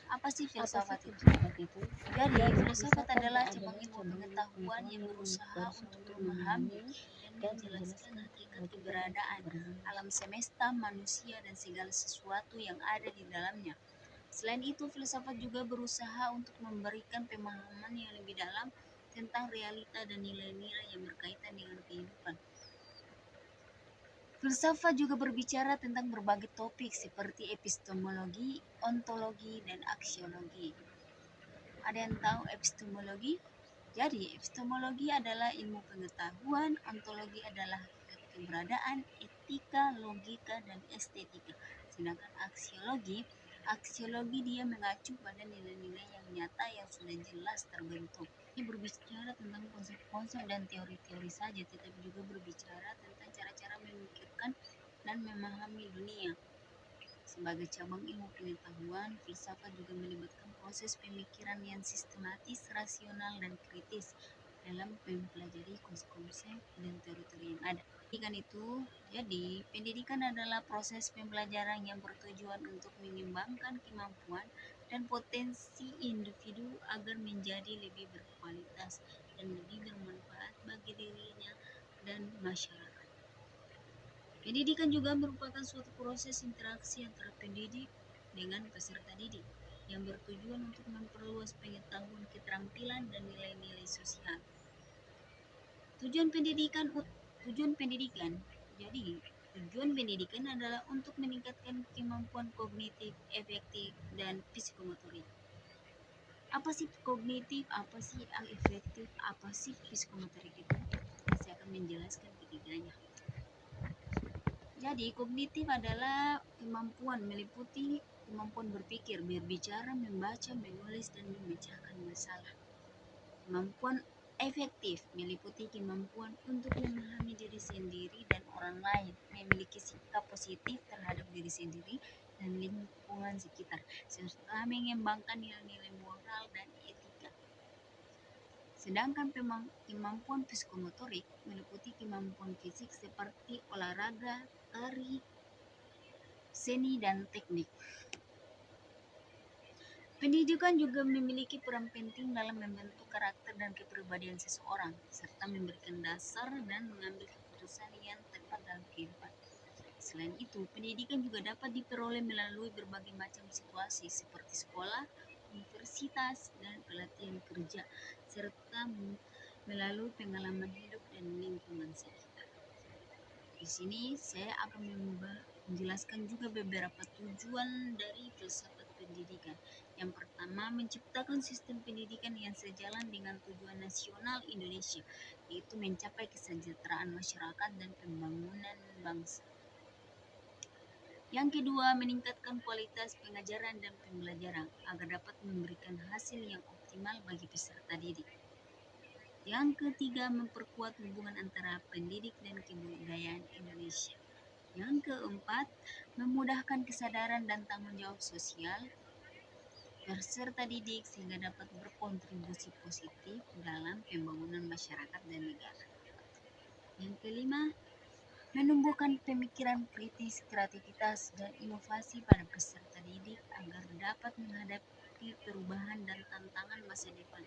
Apa sih Apa sih filsafat itu? filsafat itu? Jadi, Jadi, filsafat filsafat adalah cabang adalah ilmu cabang ilmu pengetahuan pengetahuan yang yang berusaha berusaha untuk untuk memahami memahami dan dan menjelaskan menjelaskan hakikat hakikat dan keberadaan keberadaan. alam semesta, manusia, dan segala sesuatu yang ada di dalamnya. Selain itu, filsafat juga berusaha untuk memberikan pemahaman yang lebih dalam tentang realita dan nilai-nilai yang berkaitan dengan kehidupan. Filsafat juga berbicara tentang berbagai topik seperti epistemologi, ontologi, dan aksiologi. Ada yang tahu epistemologi? Jadi, epistemologi adalah ilmu pengetahuan, ontologi adalah hakikat keberadaan, etika, logika, dan estetika. Sedangkan aksiologi dia mengacu pada nilai-nilai yang nyata yang sudah jelas terbentuk. Ini berbicara tentang konsep-konsep dan teori-teori saja, tetapi juga berbicara tentang cara-cara memikirkan dan memahami dunia. Sebagai cabang ilmu pengetahuan, filsafat juga melibatkan proses pemikiran yang sistematis, rasional, dan kritis dalam mempelajari konsep-konsep dan teori-teori yang ada. Pendidikan adalah proses pembelajaran yang bertujuan untuk mengembangkan kemampuan dan potensi individu agar menjadi lebih berkualitas dan lebih bermanfaat bagi dirinya dan masyarakat. Pendidikan juga merupakan suatu proses interaksi antara pendidik dengan peserta didik yang bertujuan untuk memperluas pengetahuan, keterampilan, dan nilai-nilai sosial. Tujuan pendidikan tujuan pendidikan. Jadi, tujuan pendidikan adalah untuk meningkatkan kemampuan kognitif, efektif, dan psikomotorik. Apa sih kognitif, apa sih efektif, apa sih psikomotorik itu? Saya akan menjelaskan ketiganya. Jadi, kognitif adalah kemampuan meliputi kemampuan berpikir, berbicara, membaca, menulis, dan memecahkan masalah. Kemampuan efektif meliputi kemampuan untuk memahami diri sendiri dan orang lain, memiliki sikap positif terhadap diri sendiri dan lingkungan sekitar, serta mengembangkan nilai-nilai moral dan etika. Sedangkan kemampuan psikomotorik meliputi kemampuan fisik seperti olahraga, tari, seni, dan teknik. Pendidikan juga memiliki peran penting dalam membentuk karakter dan kepribadian seseorang, serta memberikan dasar dan mengambil keputusan yang tepat dalam kehidupan. Selain itu, pendidikan juga dapat diperoleh melalui berbagai macam situasi seperti sekolah, universitas, dan pelatihan kerja, serta melalui pengalaman hidup dan lingkungan sekitar. Di sini saya akan menjelaskan juga beberapa tujuan dari filsafat pendidikan. Yang pertama, menciptakan sistem pendidikan yang sejalan dengan tujuan nasional Indonesia, yaitu mencapai kesejahteraan masyarakat dan pembangunan bangsa. Yang kedua, meningkatkan kualitas pengajaran dan pembelajaran agar dapat memberikan hasil yang optimal bagi peserta didik. Yang ketiga, memperkuat hubungan antara pendidik dan kebudayaan Indonesia. Yang keempat, memudahkan kesadaran dan tanggung jawab sosial peserta didik sehingga dapat berkontribusi positif dalam pembangunan masyarakat dan negara. Yang kelima, menumbuhkan pemikiran kritis, kreativitas, dan inovasi pada peserta didik agar dapat menghadapi perubahan dan tantangan masa depan.